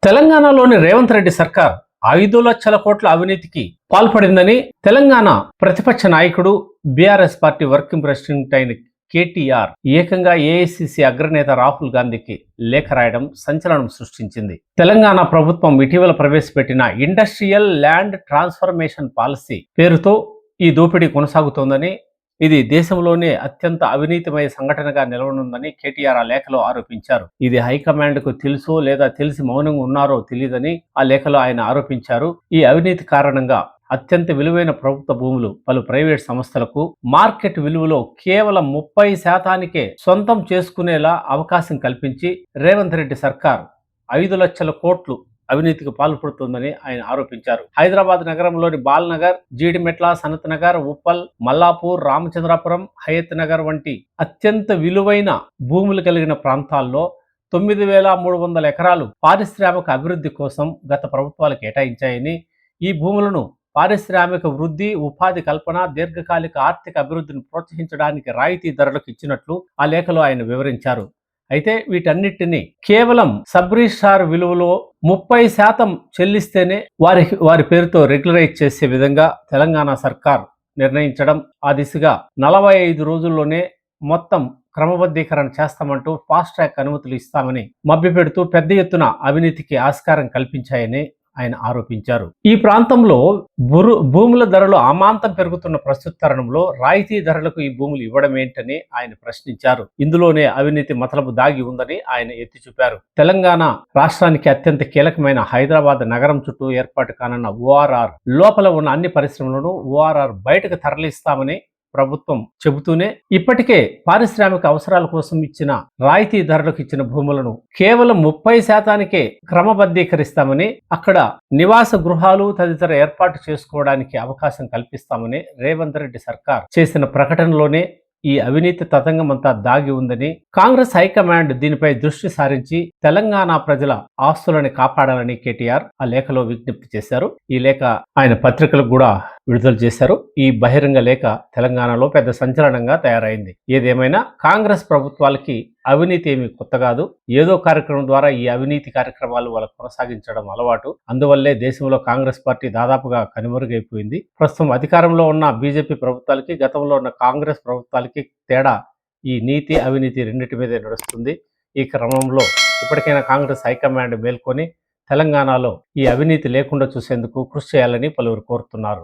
తెలంగాణలోని రేవంత్ రెడ్డి సర్కార్ 5 లక్షల కోట్ల అవినీతికి పాల్పడిందని తెలంగాణ ప్రతిపక్ష నాయకుడు బీఆర్ఎస్ పార్టీ వర్కింగ్ ప్రెసిడెంట్ అయిన కేటీఆర్ ఏకంగా ఏఐసిసి అగ్రనేత రాహుల్ గాంధీకి లేఖ రాయడం సంచలనం సృష్టించింది. తెలంగాణ ప్రభుత్వం ఇటీవల ప్రవేశపెట్టిన ఇండస్ట్రియల్ ల్యాండ్ ట్రాన్స్ఫర్మేషన్ పాలసీ పేరుతో ఈ దోపిడీ కొనసాగుతోందని, ఇది దేశంలోనే అత్యంత అవినీతిమయ సంఘటనగా నిలవనుందని కేటీఆర్ ఆ లేఖలో ఆరోపించారు. ఇది హైకమాండ్ కు తెలుసో లేదా తెలిసి మౌనంగా ఉన్నారో తెలియదని ఆ లేఖలో ఆయన ఆరోపించారు. ఈ అవినీతి కారణంగా అత్యంత విలువైన ప్రభుత్వ భూములు పలు ప్రైవేట్ సంస్థలకు మార్కెట్ విలువలో కేవలం 30%కే సొంతం చేసుకునేలా అవకాశం కల్పించి రేవంత్ రెడ్డి సర్కార్ 5 లక్షల కోట్లు అవినీతికి పాల్పడుతుందని ఆయన ఆరోపించారు. హైదరాబాద్ నగరంలోని బాల్నగర్, జీడిమెట్ల, సనత్ నగర్, ఉప్పల్, మల్లాపూర్, రామచంద్రాపురం, హయత్ నగర్ వంటి అత్యంత విలువైన భూములు కలిగిన ప్రాంతాల్లో 9,300 ఎకరాలు పారిశ్రామిక అభివృద్ధి కోసం గత ప్రభుత్వాలు కేటాయించాయని, ఈ భూములను పారిశ్రామిక వృద్ధి, ఉపాధి కల్పన, దీర్ఘకాలిక ఆర్థిక అభివృద్ధిని ప్రోత్సహించడానికి రాయితీ ధరలకు ఇచ్చినట్లు ఆ లేఖలో ఆయన వివరించారు. అయితే వీటన్నిటిని కేవలం సబ్ రిజిస్ట్రార్ విలువలో 30% చెల్లిస్తేనే వారి పేరుతో రెగ్యులరైజ్ చేసే విధంగా తెలంగాణ సర్కార్ నిర్ణయించడం, ఆ దిశగా 45 రోజుల్లోనే మొత్తం క్రమబద్ధీకరణ చేస్తామంటూ ఫాస్ట్ ట్రాక్ అనుమతులు ఇస్తామని మభ్యపెడుతూ పెద్ద ఎత్తున అవినీతికి ఆస్కారం కల్పించాయని ఆయన ఆరోపించారు. ఈ ప్రాంతంలో భూముల ధరలు అమాంతం పెరుగుతున్న ప్రస్తుత తరుణంలో రాయితీ ధరలకు ఈ భూములు ఇవ్వడం ఏంటని ఆయన ప్రశ్నించారు. ఇందులోనే అవినీతి మతలబు దాగి ఉందని ఆయన ఎత్తి చూపారు. తెలంగాణ రాష్ట్రానికి అత్యంత కీలకమైన హైదరాబాద్ నగరం చుట్టూ ఏర్పాటు కానున్న ఓఆర్ఆర్ లోపల ఉన్న అన్ని పరిశ్రమలను ఓఆర్ఆర్ బయటకు తరలిస్తామని ప్రభుత్వం చెబుతూనే, ఇప్పటికే పారిశ్రామిక అవసరాల కోసం ఇచ్చిన రాయితీ ధరలకు ఇచ్చిన భూములను కేవలం 30%కే క్రమబద్ధీకరిస్తామని, అక్కడ నివాస గృహాలు తదితర ఏర్పాటు చేసుకోవడానికి అవకాశం కల్పిస్తామని రేవంత్ రెడ్డి సర్కార్ చేసిన ప్రకటనలోనే ఈ అవినీతి తతంగమంతా దాగి ఉందని, కాంగ్రెస్ హైకమాండ్ దీనిపై దృష్టి సారించి తెలంగాణ ప్రజల ఆస్తులను కాపాడాలని కేటీఆర్ ఆ లేఖలో విజ్ఞప్తి చేశారు. ఈ లేఖ ఆయన పత్రికలకు కూడా విడుదల చేశారు. ఈ బహిరంగ లేఖ తెలంగాణలో పెద్ద సంచలనంగా తయారైంది. ఏదేమైనా కాంగ్రెస్ ప్రభుత్వాలకి అవినీతి ఏమీ కొత్త కాదు. ఏదో కార్యక్రమం ద్వారా ఈ అవినీతి కార్యక్రమాలు వాళ్ళకు కొనసాగించడం అలవాటు. అందువల్లే దేశంలో కాంగ్రెస్ పార్టీ దాదాపుగా కనుమరుగైపోయింది. ప్రస్తుతం అధికారంలో ఉన్న బీజేపీ ప్రభుత్వాలకి, గతంలో ఉన్న కాంగ్రెస్ ప్రభుత్వాలకి తేడా ఈ నీతి, అవినీతి రెండింటి మీదే నడుస్తుంది. ఈ క్రమంలో ఇప్పటికైనా కాంగ్రెస్ హైకమాండ్ మేల్కొని తెలంగాణలో ఈ అవినీతి లేకుండా చూసేందుకు కృషి చేయాలని పలువురు కోరుతున్నారు.